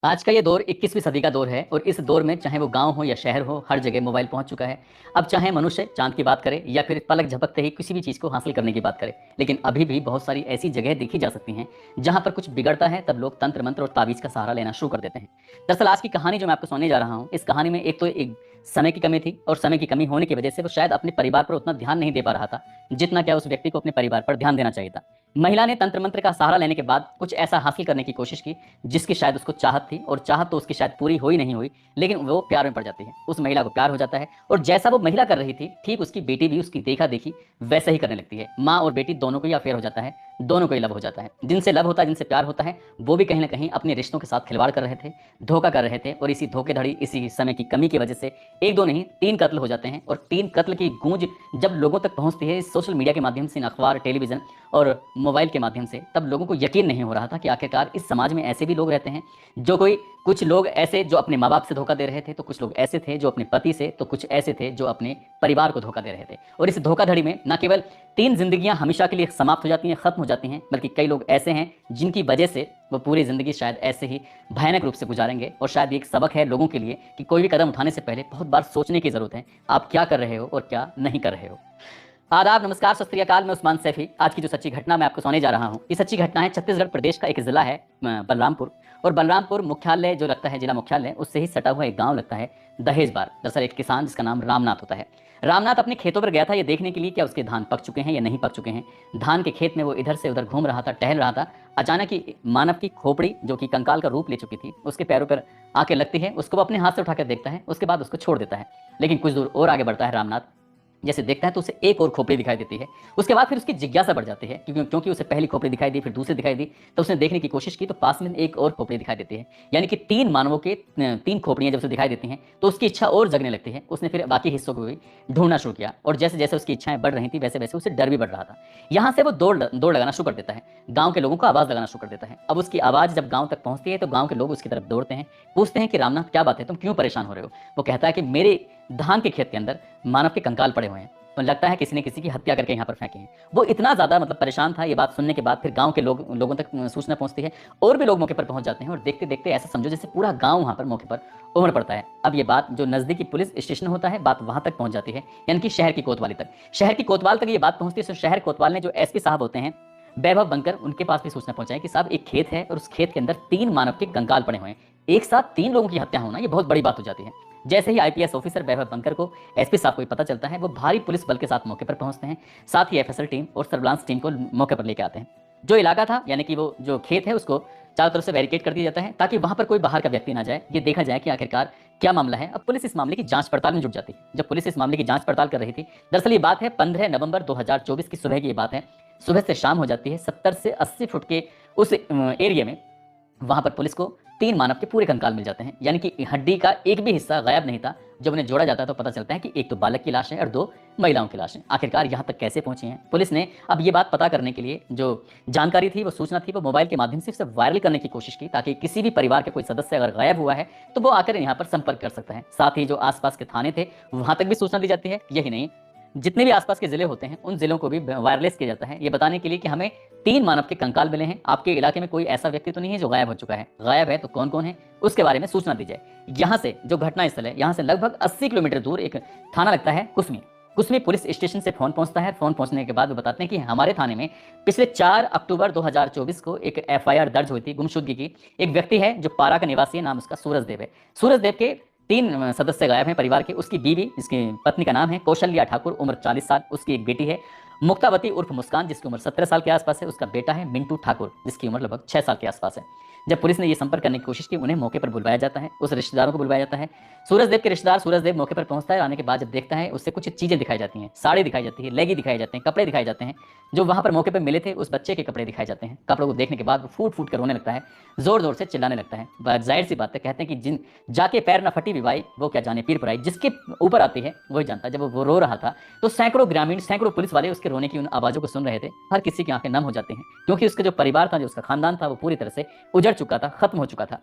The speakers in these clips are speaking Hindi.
आज का ये दौर 21वीं सदी का दौर है और इस दौर में चाहे वो गांव हो या शहर हो, हर जगह मोबाइल पहुंच चुका है। अब चाहे मनुष्य चांद की बात करे या फिर पलक झपकते ही किसी भी चीज़ को हासिल करने की बात करे, लेकिन अभी भी बहुत सारी ऐसी जगह देखी जा सकती हैं जहां पर कुछ बिगड़ता है तब लोग तंत्र मंत्र और ताबीज़ का सहारा लेना शुरू कर देते हैं। दरअसल आज की कहानी जो मैं आपको सुनाने जा रहा हूँ, इस कहानी में एक समय की कमी थी और समय की कमी होने की वजह से वो शायद अपने परिवार पर उतना ध्यान नहीं दे पा रहा था जितना क्या उस व्यक्ति को अपने परिवार पर ध्यान देना चाहिए था। महिला ने तंत्र मंत्र का सहारा लेने के बाद कुछ ऐसा हासिल करने की कोशिश की जिसकी शायद उसको चाहत थी, और चाहत तो उसकी शायद पूरी हुई नहीं हुई, लेकिन वो प्यार में पड़ जाती है। उस महिला को प्यार हो जाता है और जैसा वो महिला कर रही थी ठीक उसकी बेटी भी उसकी देखा देखी वैसे ही करने लगती है। माँ और बेटी दोनों को ही अफेयर हो जाता है, दोनों को ही लव हो जाता है। जिनसे लव होता है, जिनसे प्यार होता है, वो भी कहीं ना कहीं अपने रिश्तों के साथ खिलवाड़ कर रहे थे, धोखा कर रहे थे, और इसी धोखेधड़ी, इसी समय की कमी की वजह से एक दो नहीं तीन कत्ल हो जाते हैं। और तीन कत्ल की गूंज जब लोगों तक पहुंचती है इस सोशल मीडिया के माध्यम से, इन अखबार, टेलीविजन और मोबाइल के माध्यम से, तब लोगों को यकीन नहीं हो रहा था कि आखिरकार इस समाज में ऐसे भी लोग रहते हैं जो कुछ लोग ऐसे जो अपने माँ बाप से धोखा दे रहे थे, तो कुछ लोग ऐसे थे जो अपने पति से, तो कुछ ऐसे थे जो अपने परिवार को धोखा दे रहे थे। और इस धोखाधड़ी में न केवल तीन जिंदगियां हमेशा के लिए समाप्त हो जाती हैं, खत्म हो जाती हैं, बल्कि कई लोग ऐसे हैं जिनकी वजह से वो पूरी जिंदगी शायद ऐसे ही भयानक रूप से गुजारेंगे। और शायद एक सबक है लोगों के लिए कि कोई भी कदम उठाने से पहले बहुत बार सोचने की जरूरत है, आप क्या कर रहे हो और क्या नहीं कर रहे हो। आदाब, नमस्कार, सत श्री अकाल। मैं उस्मान सैफी। आज की जो सच्ची घटना मैं आपको सुनाने जा रहा हूँ, ये सच्ची घटना है छत्तीसगढ़ प्रदेश का एक जिला है बलरामपुर। और बलरामपुर मुख्यालय जो लगता है, जिला मुख्यालय, उससे ही सटा हुआ एक गांव लगता है दहेजबार। दरअसल एक किसान जिसका नाम रामनाथ होता है, रामनाथ अपने खेतों पर गया था ये देखने के लिए क्या उसके धान पक चुके हैं या नहीं पक चुके हैं। धान के खेत में वो इधर से उधर घूम रहा था, टहल रहा था। अचानक ही मानव की खोपड़ी, जो कि कंकाल का रूप ले चुकी थी, उसके पैरों पर आके लगती है। उसको वो अपने हाथ से उठाकर देखता है, उसके बाद उसको छोड़ देता है। लेकिन कुछ दूर और आगे बढ़ता है रामनाथ, जैसे देखता है तो उसे एक और खोपड़ी दिखाई देती है। उसके बाद फिर उसकी जिज्ञासा बढ़ जाती है, क्योंकि उसे पहली खोपड़ी दिखाई दी, फिर दूसरी दिखाई दी, तो उसने देखने की कोशिश की तो पास में एक और खोपड़ी दिखाई देती है। यानी कि तीन मानवों के तीन खोपड़ियां जब उसे दिखाई देती हैं तो उसकी इच्छा और जगने लगती है। उसने फिर बाकी हिस्सों को भी ढूंढना शुरू किया, और जैसे जैसे उसकी इच्छाएं बढ़ रही थी वैसे वैसे उसे डर भी बढ़ रहा था। यहाँ से वो दौड़ लगाना शुरू कर देता है, गाँव के लोगों को आवाज़ लगाना शुरू कर देता है। अब उसकी आवाज़ जब गाँव तक पहुँचती है तो गाँव के लोग उसकी तरफ दौड़ते हैं, पूछते हैं कि रामनाथ क्या बात है, तुम क्यों परेशान हो रहे हो। वो कहता है कि मेरे धान के खेत के अंदर मानव के कंकाल पड़े हुए हैं, तो लगता है किसी ने किसी की हत्या करके यहाँ पर फेंके हैं। वो इतना ज़्यादा परेशान था। ये बात सुनने के बाद फिर गांव के लोगों तक सूचना पहुंचती है, और भी लोग मौके पर पहुंच जाते हैं, और देखते देखते ऐसा समझो जैसे पूरा गांव वहाँ पर मौके पर उमड़ पड़ता है। अब ये बात जो नज़दीकी पुलिस स्टेशन होता है, बात वहाँ तक पहुँच जाती है, यानी कि शहर की कोतवाली तक। शहर की कोतवाल तक ये बात पहुँचती है। तो शहर कोतवाल ने जो एसपी साहब होते हैं, वैभव बनकर, उनके पास भी सूचना पहुंचाई कि साहब एक खेत है और उस खेत के अंदर तीन मानव के कंकाल पड़े हुए हैं। एक साथ तीन लोगों की हत्या होना ये बहुत बड़ी बात हो जाती है। जैसे ही आईपीएस ऑफिसर वैभव बनकर को एसपी साहब को पता चलता है, वो भारी पुलिस बल के साथ मौके पर पहुंचते हैं। साथ ही एफएसएल टीम और सर्विलांस टीम को मौके पर लेकर आते हैं। जो इलाका था, यानी कि वो जो खेत है, उसको चारों तरफ से बैरिकेड कर दिया जाता है ताकि वहां पर कोई बाहर का व्यक्ति ना जाए, ये देखा जाए कि आखिरकार क्या मामला है। अब पुलिस इस मामले की जांच पड़ताल में जुट जाती है। जब पुलिस इस मामले की जांच पड़ताल कर रही थी, दरअसल ये बात है 15 नवंबर 2024 की सुबह की ये बात है। सुबह से शाम हो जाती है। 70 से 80 फुट के उस एरिया में वहां पर पुलिस को तीन मानव के पूरे कंकाल मिल जाते हैं, यानी कि हड्डी का एक भी हिस्सा गायब नहीं था। जब उन्हें जोड़ा जाता है तो पता चलता है कि एक तो बालक की लाश है और दो महिलाओं की लाश है। आखिरकार यहाँ तक कैसे पहुंची हैं पुलिस ने, अब ये बात पता करने के लिए जो जानकारी थी, वो सूचना थी, वो मोबाइल के माध्यम से उसे वायरल करने की कोशिश की, ताकि किसी भी परिवार के कोई सदस्य अगर गायब हुआ है तो वो आकर यहाँ पर संपर्क कर सकता है। साथ ही जो आसपास के थाने थे वहां तक भी सूचना दी जाती है। यही नहीं, जितने भी आसपास के जिले होते हैं उन जिलों को भी वायरलेस किया जाता है, ये बताने के लिए कि हमें तीन मानव के कंकाल मिले हैं। आपके इलाके में कोई ऐसा व्यक्ति तो नहीं है जो गायब हो चुका है, गायब है तो कौन कौन है उसके बारे में सूचना दी जाए। यहाँ से जो घटना स्थल है, यहाँ से लगभग 80 किलोमीटर दूर एक थाना लगता है कुसमी। कुसमी पुलिस स्टेशन से फोन पहुंचता है। फोन पहुंचने के बाद वो बताते हैं कि हमारे थाने में पिछले 4 अक्टूबर 2024 को एक एफआईआर दर्ज हुई थी गुमशुदगी की। एक व्यक्ति है जो पारा का निवासी है, नाम उसका सूरजदेव है। सूरजदेव के तीन सदस्य गायब हैं परिवार के। उसकी बीवी, जिसकी पत्नी का नाम है कौशल्या ठाकुर, उम्र 40 साल। उसकी एक बेटी है मुक्तावती उर्फ मुस्कान, जिसकी उम्र 17 साल के आसपास है। उसका बेटा है मिंटू ठाकुर, जिसकी उम्र लगभग 6 साल के आसपास है। जब पुलिस ने ये संपर्क करने की कोशिश की, उन्हें मौके पर बुलवाया जाता है, उस रिश्तेदारों को बुलवाया जाता है। सूरजदेव के रिश्तेदार सूरजदेव मौके पर पहुंचता है। आने के बाद जब देखता है, उससे कुछ चीजें दिखाई जाती हैं, साड़ी दिखाई जाती है, लेगी दिखाई जाते हैं, कपड़े दिखाए जाते हैं। जो वहां पर मौके पर मिले थे उस बच्चे के कपड़े दिखाए जाते हैं। कपड़ों को देखने के बाद वो फूट फूट कर रोने लगता है, जोर जोर से चिल्लाने लगता है। जाहिर सी बात है, कहते हैं कि जिन जाके पैर न फटी विवाई, वो क्या जाने पीर पराई। जिसके ऊपर आती है वही जानता है। जब वो रो रहा था तो सैकड़ों ग्रामीण, सैकड़ों पुलिस वाले उसके रोने की उन आवाजों को सुन रहे थे। हर किसी की आंखें नम हो जाती हैं, क्योंकि उसका जो परिवार था, जो उसका खानदान था, वो पूरी तरह से उजड़ चुका था, खत्म हो चुका था।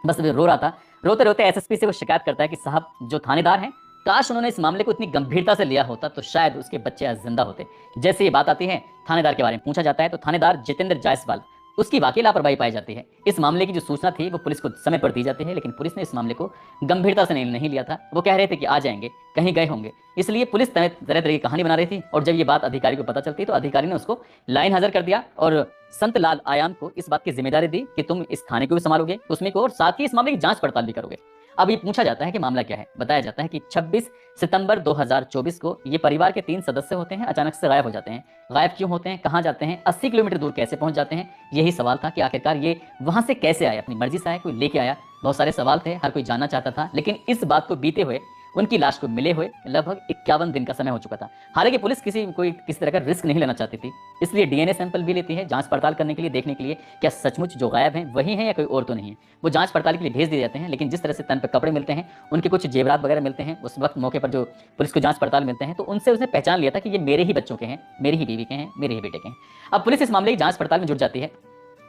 बस वो रो रहा था। रोते रोते एसएसपी से वो शिकायत करता है कि साहब, जो थानेदार हैं, काश उन्होंने इस मामले को इतनी गंभीरता से लिया होता तो शायद उसके बच्चे आज जिंदा होते। जैसे ये बात आती है, थानेदार के बारे में पूछा जाता है तो थानेदार जितेंद्र जायसवाल उसकी वाकई लापरवाही पाई जाती है। इस मामले की जो सूचना थी वो पुलिस को समय पर दी जाती है, लेकिन पुलिस ने इस मामले को गंभीरता से नहीं लिया था। वो कह रहे थे कि आ जाएंगे, कहीं गए होंगे। इसलिए पुलिस तरह तरह की कहानी बना रही थी, और जब ये बात अधिकारी को पता चलती तो अधिकारी ने उसको लाइन हाजिर कर दिया और संत लाल आयान को इस बात की जिम्मेदारी दी कि तुम इस थाने को भी संभालोगे, उसमें को, और साथ ही इस मामले की जांच पड़ताल भी करोगे। अब ये पूछा जाता है कि मामला क्या है। बताया जाता है कि 26 सितंबर 2024 को ये परिवार के 3 सदस्य होते हैं, अचानक से गायब हो जाते हैं। गायब क्यों होते हैं, कहाँ जाते हैं, 80 किलोमीटर दूर कैसे पहुंच जाते हैं, यही सवाल था कि आखिरकार ये वहां से कैसे आए, अपनी मर्जी से आए, कोई लेके आया। बहुत सारे सवाल थे, हर कोई जानना चाहता था, लेकिन इस बात को बीते हुए उनकी लाश को मिले हुए लगभग 51 दिन का समय हो चुका था। हालांकि पुलिस किसी तरह का रिस्क नहीं लेना चाहती थी, इसलिए डीएनए सैंपल भी लेती है जांच पड़ताल करने के लिए, देखने के लिए क्या सचमुच जो गायब हैं वही हैं या कोई और तो नहीं है। वो जांच पड़ताल के लिए भेज दिए जाते हैं, लेकिन जिस तरह से तन पर कपड़े मिलते हैं, उनके कुछ जेवरात वगैरह मिलते हैं, उस वक्त मौके पर जो पुलिस को जांच पड़ताल मिलते हैं, तो उनसे उसने पहचान लिया था कि ये मेरे ही बच्चों के हैं, मेरी ही बीवी के हैं, मेरे ही बेटे के हैं। अब पुलिस इस मामले की जांच पड़ताल में जुट जाती है।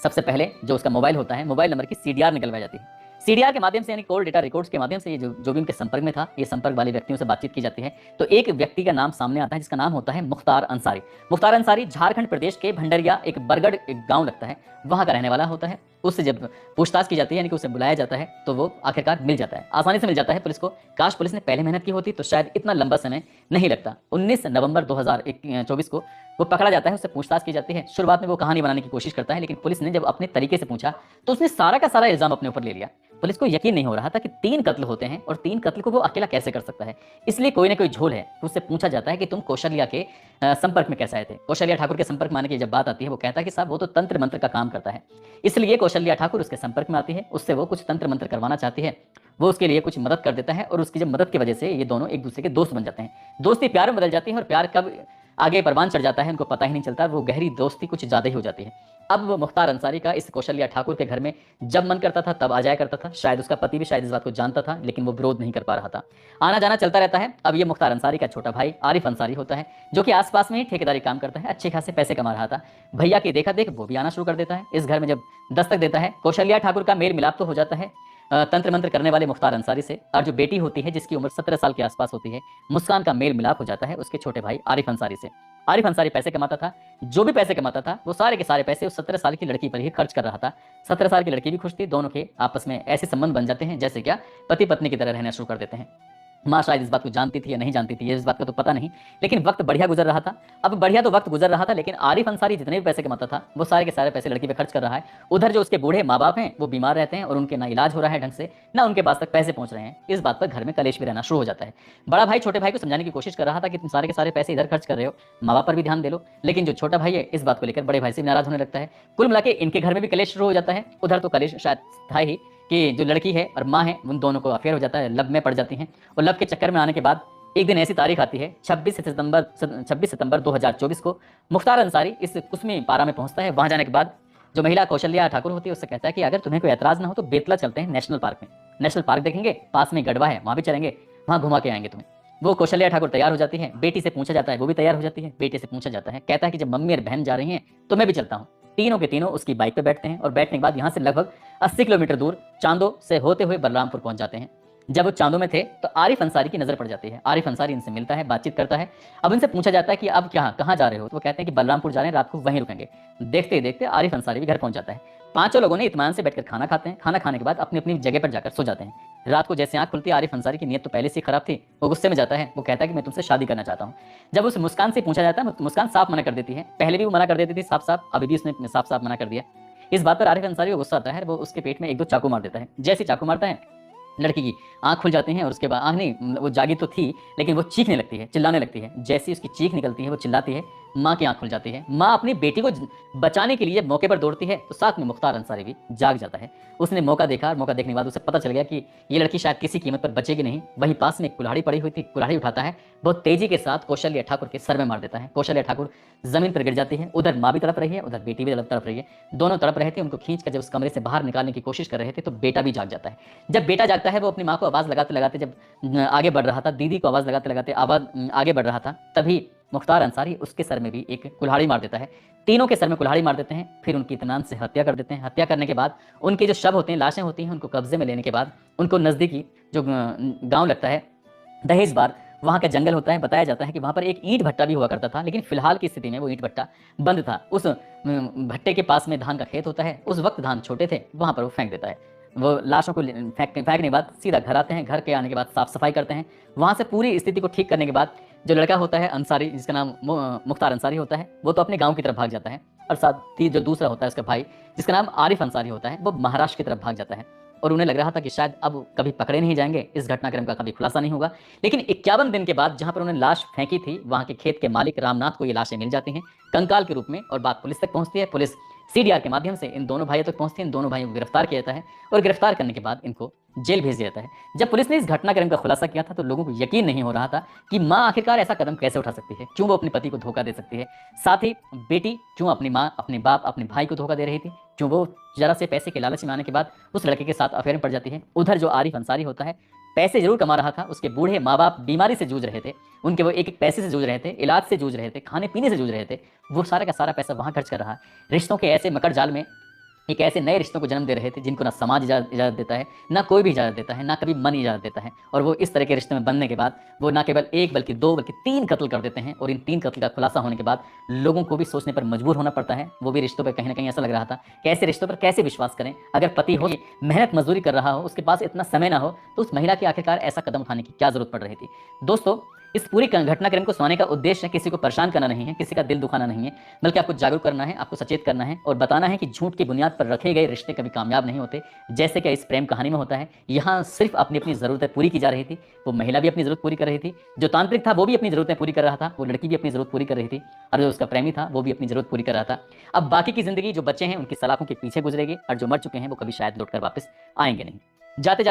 सबसे पहले जो उसका मोबाइल होता है, मोबाइल नंबर की सीडीआर निकलवाई जाती है। सीडीआर के माध्यम से, यानी कॉल डेटा रिकॉर्ड्स के माध्यम से, ये जो भी उनके संपर्क में था, ये संपर्क वाले व्यक्तियों से बातचीत की जाती है। तो एक व्यक्ति का नाम सामने आता है जिसका नाम होता है मुख्तार अंसारी। मुख्तार अंसारी झारखंड प्रदेश के भंडरिया, एक बरगढ़ एक गांव लगता है, वहां का रहने वाला होता है। उससे जब पूछताछ की जाती है, यानी कि उसे बुलाया जाता है, तो वो आखिरकार मिल जाता है, आसानी से मिल जाता है पुलिस को। काश पुलिस ने पहले मेहनत की होती तो शायद इतना लंबा समय नहीं लगता। 19 नवंबर 2024 को वो पकड़ा जाता है, उससे पूछताछ की जाती है। शुरुआत में वो कहानी बनाने की कोशिश करता है, लेकिन पुलिस ने जब अपने तरीके से पूछा तो उसने सारा का सारा इल्जाम अपने ऊपर ले लिया। पुलिस को यकीन नहीं हो रहा था कि 3 कत्ल होते हैं और 3 कत्ल को वो अकेला कैसे कर सकता है। इसलिए कोई ना कोई झोल है। तो उससे पूछा जाता है कि तुम कौशल्या के संपर्क में कैसे आए थे। कौशल्या ठाकुर के संपर्क में आने की जब बात आती है, वो कहता है कि साहब वो तो तंत्र मंत्र का काम करता है, इसलिए कौशल्या ठाकुर उसके संपर्क में आती है, उससे वो कुछ तंत्र मंत्र करवाना चाहती है। वो उसके लिए कुछ मदद कर देता है, और उसकी जब मदद की वजह से ये दोनों एक दूसरे के दोस्त बन जाते हैं। दोस्ती प्यार में बदल जाती है, और प्यार कब आगे परवान चढ़ जाता है उनको पता ही नहीं चलता। वो गहरी दोस्ती कुछ ज्यादा ही हो जाती है। अब वो मुख्तार अंसारी का इस कौशल्या ठाकुर के घर में जब मन करता था तब आ जाया करता था। शायद उसका पति भी शायद इस बात को जानता था, लेकिन वो विरोध नहीं कर पा रहा था। आना जाना चलता रहता है। अब ये मुख्तार अंसारी का छोटा भाई आरिफ अंसारी होता है, जो कि आसपास में ही ठेकेदारी काम करता है, अच्छे खासे पैसे कमा रहा था। भैया की देखा देख वो भी आना शुरू कर देता है। इस घर में जब दस्तक देता है, कौशल्या ठाकुर का मेल मिलाप तो हो जाता है तंत्र मंत्र करने वाले मुख्तार अंसारी से, और जो बेटी होती है जिसकी उम्र 17 साल के आसपास होती है, मुस्कान का मेल मिलाप हो जाता है उसके छोटे भाई आरिफ अंसारी से। आरिफ अंसारी पैसे कमाता था, जो भी पैसे कमाता था वो सारे के सारे पैसे उस 17 साल की लड़की पर ही खर्च कर रहा था। 17 साल की लड़की भी खुश थी। दोनों के आपस में ऐसे संबंध बन जाते हैं जैसे क्या पति पत्नी की तरह रहना शुरू कर देते हैं। माँ शायद इस बात को जानती थी या नहीं जानती थी, ये इस बात का तो पता नहीं, लेकिन वक्त बढ़िया गुजर रहा था। अब बढ़िया तो वक्त गुजर रहा था, लेकिन आरिफ अंसारी जितने भी पैसे कमाता था वो सारे के सारे पैसे लड़की पे खर्च कर रहा है। उधर जो उसके बूढ़े माँ बाप हैं वो बीमार रहते हैं, और उनके ना इलाज हो रहा है ढंग से, ना उनके पास तक पैसे पहुंच रहे हैं। इस बात पर घर में कलेश भी रहना शुरू हो जाता है। बड़ा भाई छोटे भाई को समझाने की कोशिश कर रहा था कि तुम सारे के सारे पैसे इधर खर्च कर रहे हो, माँ बाप पर भी ध्यान दे लो, लेकिन जो छोटा भाई है इस बात को लेकर बड़े भाई से नाराज होने लगता है। कुल मिला के इनके घर में भी कलेश शुरू हो जाता है। उधर तो कलेश शायद था ही कि जो लड़की है और माँ है उन दोनों को अफेयर हो जाता है, लब में पड़ जाती हैं, और लब के चक्कर में आने के बाद एक दिन ऐसी तारीख आती है 26 सितंबर 2024 को मुख्तार अंसारी इस कुसमी पारा में पहुंचता है। वहां जाने के बाद जो महिला कौशल्या ठाकुर होती है उससे कहता है कि अगर तुम्हें कोई एतराज ना हो तो बेतला चलते हैं नेशनल पार्क में, नेशनल पार्क देखेंगे, पास में गढ़वा है वहां भी चलेंगे, वहां घुमा के आएंगे तुम्हें। वो कौशल्या ठाकुर तैयार हो जाती है। बेटी से पूछा जाता है, वो भी तैयार हो जाती है। बेटे से पूछा जाता है, कहता है कि जब मम्मी और बहन जा रही हैं तो मैं भी चलता हूँ। तीनों के तीनों उसकी बाइक पे बैठते हैं, और बैठने के बाद यहाँ से लगभग 80 किलोमीटर दूर चांदो से होते हुए बलरामपुर पहुंच जाते हैं। जब वो चांदो में थे तो आरिफ अंसारी की नजर पड़ जाती है। आरिफ अंसारी इनसे मिलता है, बातचीत करता है। अब इनसे पूछा जाता है कि अब क्या कहाँ जा रहे हो, तो वो कहते हैं कि बलरामपुर जा रहे हैं, रात को वहीं रुकेंगे। देखते ही देखते आरिफ अंसारी भी घर पहुंच जाता है। पांचों लोगों ने इत्मीनान से बैठकर खाना खाते हैं। खाना खाने के बाद अपनी अपनी जगह पर जाकर सो जाते हैं। रात को जैसे आंख खुलती है, आरिफ अंसारी की नीयत तो पहले से ही खराब थी, वो गुस्से में जाता है। वो कहता है कि मैं तुमसे शादी करना चाहता हूँ। जब उस मुस्कान से पूछा जाता है, मुस्कान साफ मना कर देती है। पहले भी वो मना कर देती थी साफ साफ, अभी भी उसने साफ साफ मना कर दिया। इस बात पर आरिफ अंसारी को गुस्सा आता है, वो उसके पेट में 1-2 चाकू मार देता है। जैसे चाकू मारता है लड़की की आंख खुल जाती है, और उसके बाद आंख नहीं, वो जागी तो थी लेकिन वो चीखने लगती है, चिल्लाने लगती है। जैसी उसकी चीख निकलती है, वो चिल्लाती है, माँ की आंख खुल जाती है। माँ अपनी बेटी को बचाने के लिए मौके पर दौड़ती है, तो साथ में मुख्तार अंसारी भी जाग जाता है। उसने मौका देखा, और मौका देखने के बाद उसे पता चल गया कि ये लड़की शायद किसी कीमत पर बचेगी नहीं। वहीं पास में एक कुल्हाड़ी पड़ी हुई थी, कुल्हाड़ी उठाता है, बहुत तेजी के साथ कौशल्या ठाकुर के सर में मार देता है। कौशल्या ठाकुर जमीन पर गिर जाती है। उधर माँ भी तड़प रही है, उधर बेटी भी तड़प रही है। दोनों तड़प रहे थे। उनको खींच कर जब उस कमरे से बाहर निकालने की कोशिश कर रहे थे तो बेटा भी जाग जाता है। जब बेटा जागता है, वो अपनी माँ को आवाज लगाते लगाते जब आगे बढ़ रहा था, दीदी को आवाज लगाते लगाते आवाज आगे बढ़ रहा था, तभी मुख्तार अंसारी उसके सर में भी एक कुल्हाड़ी मार देता है। तीनों के सर में कुल्हाड़ी मार देते हैं, फिर उनकी इत्मीनान से हत्या कर देते हैं। हत्या करने के बाद उनके जो शव होते हैं, लाशें होती हैं, उनको कब्जे में लेने के बाद उनको नज़दीकी जो गांव लगता है दहेज बार, वहाँ का जंगल होता है। बताया जाता है कि वहाँ पर एक ईंट भट्टा भी हुआ करता था, लेकिन फिलहाल की स्थिति में वो ईंट भट्टा बंद था। उस भट्टे के पास में धान का खेत होता है। उस वक्त धान छोटे थे, वहाँ पर वो फेंक देता है। वो लाशों को फेंकने के बाद सीधा घर आते हैं। घर के आने के बाद साफ सफाई करते हैं। वहाँ से पूरी स्थिति को ठीक करने के बाद जो लड़का होता है अंसारी, जिसका नाम मुख्तार अंसारी होता है, वो तो अपने गांव की तरफ भाग जाता है। और साथ ही जो दूसरा होता है उसका भाई, जिसका नाम आरिफ अंसारी होता है, वो महाराष्ट्र की तरफ भाग जाता है। और उन्हें लग रहा था कि शायद अब कभी पकड़े नहीं जाएंगे, इस घटनाक्रम का कभी खुलासा नहीं होगा। लेकिन 51 दिन के बाद जहां पर उन्होंने लाश फेंकी थी, वहां के खेत के मालिक रामनाथ को ये लाशें मिल जाती हैं कंकाल के रूप में। और बात पुलिस तक पहुंचती है। पुलिस सीडीआर के माध्यम से इन दोनों भाइयों तक पहुंचती है। इन दोनों भाइयों को गिरफ्तार किया जाता है और गिरफ्तार करने के बाद इनको जेल भेज दिया जाता है। जब पुलिस ने इस घटनाक्रम का खुलासा किया था तो लोगों को यकीन नहीं हो रहा था कि माँ आखिरकार ऐसा कदम कैसे उठा सकती है, क्यों वो अपने पति को धोखा दे सकती है। साथ ही बेटी क्यों अपनी माँ, अपने बाप, अपने भाई को धोखा दे रही थी, क्यों वो जरा से पैसे के लालच में आने के बाद उस लड़के के साथ अफेयर में पड़ जाती है। उधर जो आरिफ अंसारी होता है, पैसे जरूर कमा रहा था, उसके बूढ़े माँ बाप बीमारी से जूझ रहे थे, उनके वो एक एक पैसे से जूझ रहे थे, इलाज से जूझ रहे थे, खाने पीने से जूझ रहे थे। वो सारा का सारा पैसा वहां खर्च कर रहा है। रिश्तों के ऐसे मकर जाल में एक ऐसे नए रिश्तों को जन्म दे रहे थे जिनको ना समाज इजाज़त देता है, ना कोई भी इजाज़त देता है, ना कभी मन इजाज़त देता है। और वो इस तरह के रिश्ते में बनने के बाद वो ना केवल एक बल्कि दो बल्कि 3 कत्ल कर देते हैं। और इन 3 कत्ल का खुलासा होने के बाद लोगों को भी सोचने पर मजबूर होना पड़ता है। वो भी रिश्तों पर कहीं ना कहीं ऐसा लग रहा था कि ऐसे रिश्तों पर कैसे विश्वास करें। अगर पति हो, मेहनत मजदूरी कर रहा हो, उसके पास इतना समय ना हो, तो उस महिला की आखिरकार ऐसा कदम उठाने की क्या जरूरत पड़ रही थी। दोस्तों, इस पूरी घटनाक्रम को सुनाने का उद्देश्य किसी को परेशान करना नहीं है, किसी का दिल दुखाना नहीं है, बल्कि आपको जागरूक करना है, आपको सचेत करना है और बताना है कि झूठ की बुनियाद पर रखे गए रिश्ते कभी कामयाब नहीं होते। जैसे कि इस प्रेम कहानी में होता है, यहाँ सिर्फ अपनी अपनी ज़रूरतें पूरी की जा रही थी। वो महिला भी अपनी ज़रूरत पूरी कर रही थी, जो तांत्रिक था वो भी अपनी ज़रूरतें पूरी कर रहा था, वो लड़की भी अपनी ज़रूरत पूरी कर रही थी, और जो उसका प्रेमी था वो भी अपनी ज़रूरत पूरी कर रहा था। अब बाकी की ज़िंदगी जो बच्चे हैं उनकी सलाखों के पीछे गुजरेगी, और जो मर चुके हैं वो कभी शायद लौट कर वापस आएंगे नहीं। जाते